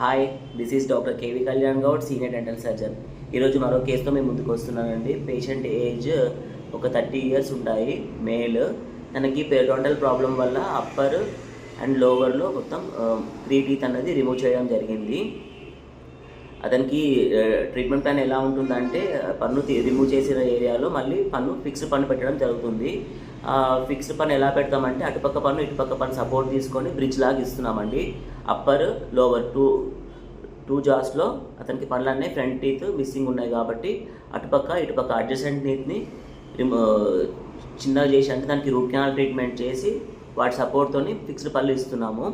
Hi, this is doctor KV Kalyan Goud, senior dental surgeon. ఈరోజు మరో కేసుతో మేము ముందుకు వస్తున్నానండి. పేషెంట్ ఏజ్ ఒక 30 years ఉంటాయి, మేల్. తనకి పెరిడోంటల్ ప్రాబ్లం వల్ల అప్పర్ అండ్ లోవర్లో మొత్తం 3 teeth అన్నది రిమూవ్ చేయడం జరిగింది. అతనికి ట్రీట్మెంట్ ప్లాన్ ఎలా ఉంటుందంటే, పన్ను రిమూవ్ చేసిన ఏరియాలో మళ్ళీ ఫిక్స్డ్ పన్ను పెట్టడం జరుగుతుంది. ఫిక్స్డ్ పన్ను ఎలా పెడతామంటే, అటుపక్క పన్ను ఇటుపక్క పన్ను సపోర్ట్ తీసుకొని బ్రిడ్జ్ లాగా ఇస్తున్నామండి. అప్పర్ లోవర్ టూ జాస్లో అతనికి పనులన్నీ ఫ్రంట్ టీత్ మిస్సింగ్ ఉన్నాయి కాబట్టి అటుపక్క ఇటుపక్క అడ్జసెంట్ టీత్ని చిన్నగా చేసి, అంటే దానికి రూట్ కెనాల్ ట్రీట్మెంట్ చేసి వాటి సపోర్ట్తో ఫిక్స్డ్ పళ్ళు ఇస్తున్నాము.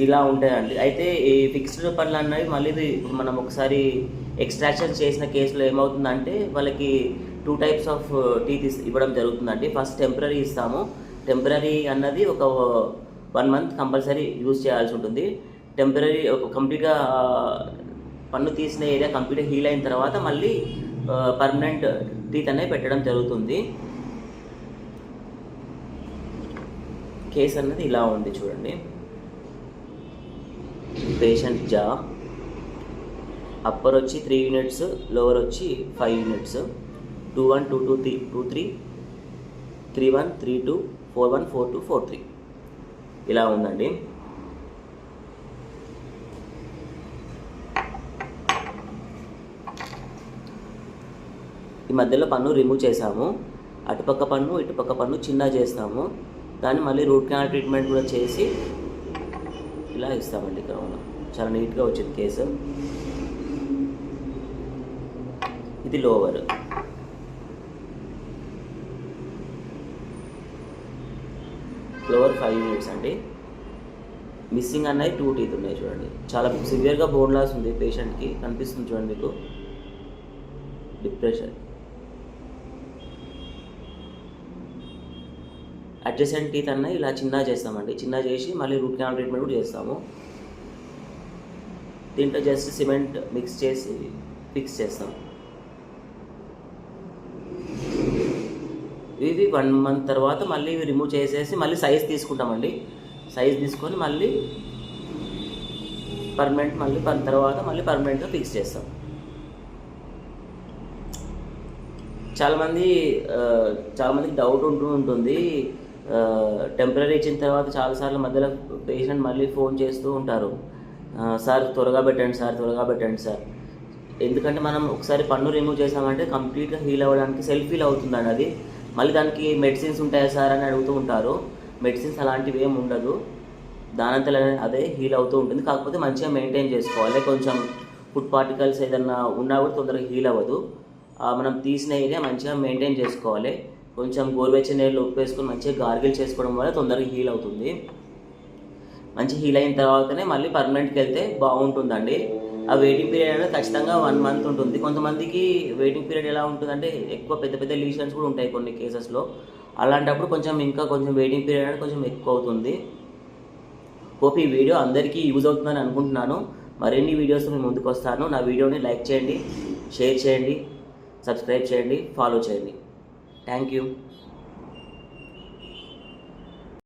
ఇలా ఉంటాయండి. అయితే ఈ ఫిక్స్డ్ పళ్ళు అన్నవి మళ్ళీ మనం ఒకసారి ఎక్స్ట్రాక్షన్ చేసిన కేసులో ఏమవుతుందంటే, వాళ్ళకి 2 types ఆఫ్ టీత్ ఇవ్వడం జరుగుతుందండి. ఫస్ట్ టెంపరీ ఇస్తాము. టెంపరీ అన్నది ఒక 1 month కంపల్సరీ యూజ్ చేయాల్సి ఉంటుంది. టెంపరీ ఒక కంప్లీట్గా పన్ను తీసిన ఏరియా కంప్లీట్గా హీల్ అయిన తర్వాత మళ్ళీ పర్మనెంట్ టీత్ అనేది పెట్టడం జరుగుతుంది. కేసు అన్నది ఇలా ఉంది చూడండి. పేషెంట్ జా అప్పర్ వచ్చి 3 units, లోవర్ వచ్చి 5 units, 2-1, 2-2, 2-3, 3-1, 3-2, 4-1, 4-2, 4-3 ఇలా ఉందండి. ఈ మధ్యలో పన్ను రిమూవ్ చేసాము. అటుపక్క పన్ను ఇటుపక్క పన్ను చిన్న చేస్తాము. దాన్ని మళ్ళీ రూట్ కెనాల్ ట్రీట్మెంట్ కూడా చేసి ఇలా ఇస్తామండి. ఇక్కడ చాలా నీట్గా వచ్చింది కేసు. ఇది లోవర్. లోవర్ 5 units అండి. మిస్సింగ్ అన్నది 2 teeth ఉన్నాయి చూడండి. చాలా సివియర్గా బోన్ లాస్ ఉంది పేషెంట్కి, కనిపిస్తుంది చూడండి మీకు. డిప్రెషన్. అడ్జసెంట్ టీత్ అన్నది ఇలా చిన్న చేస్తామండి. చిన్న చేసి మళ్ళీ రూట్ కెనాల్ ట్రీట్మెంట్ కూడా చేస్తాము. దీంట్లో జస్ట్ సిమెంట్ మిక్స్ చేసి ఫిక్స్ చేస్తాం. ఇవి 1 month తర్వాత మళ్ళీ ఇవి రిమూవ్ చేసేసి మళ్ళీ సైజ్ తీసుకుంటామండి. సైజ్ తీసుకొని మళ్ళీ తర్వాత మళ్ళీ పర్మనెంట్గా ఫిక్స్ చేస్తాం. చాలామందికి డౌట్ ఉంటుంది. టెంపరీ ఇచ్చిన తర్వాత చాలాసార్లు మధ్యలో పేషెంట్ మళ్ళీ ఫోన్ చేస్తూ ఉంటారు, సార్ త్వరగా పెట్టండి సార్. ఎందుకంటే మనం ఒకసారి పన్ను రిమూవ్ చేసామంటే కంప్లీట్గా హీల్ అవ్వడానికి సెల్ఫ్ హీల్ అవుతుందండి అది. మళ్ళీ దానికి మెడిసిన్స్ ఉంటాయా సార్ అని అడుగుతూ ఉంటారు. మెడిసిన్స్ అలాంటివి ఏమి ఉండదు. దానంతలో అదే హీల్ అవుతూ ఉంటుంది. కాకపోతే మంచిగా మెయింటైన్ చేసుకోవాలి. కొంచెం ఫుడ్ పార్టికల్స్ ఏదన్నా ఉన్నా కూడా తొందరగా హీల్ అవ్వదు. మనం తీసిన ఏరియా మంచిగా మెయింటైన్ చేసుకోవాలి. కొంచెం గోరువెచ్చని నీళ్ళు ఉప్పు వేసుకొని మంచిగా గార్గిల్ చేసుకోవడం వల్ల తొందరగా హీల్ అవుతుంది. మంచి హీల్ అయిన తర్వాతనే మళ్ళీ పర్మనెంట్కి వెళ్తే బాగుంటుందండి. ఆ వెయిటింగ్ పీరియడ్ అనేది ఖచ్చితంగా 1 month ఉంటుంది. కొంతమందికి వెయిటింగ్ పీరియడ్ ఎలా ఉంటుందంటే, ఎక్కువ పెద్ద లీషన్స్ కూడా ఉంటాయి కొన్ని కేసెస్లో. అలాంటప్పుడు కొంచెం వెయిటింగ్ పీరియడ్ అనేది కొంచెం ఎక్కువ అవుతుంది. హోప్ ఈ వీడియో అందరికీ యూజ్ అవుతుందని అనుకుంటున్నాను. మరిన్ని వీడియోస్ నేను ముందుకు వస్తాను. నా వీడియోని లైక్ చేయండి, షేర్ చేయండి, సబ్స్క్రైబ్ చేయండి, ఫాలో చేయండి. Thank you.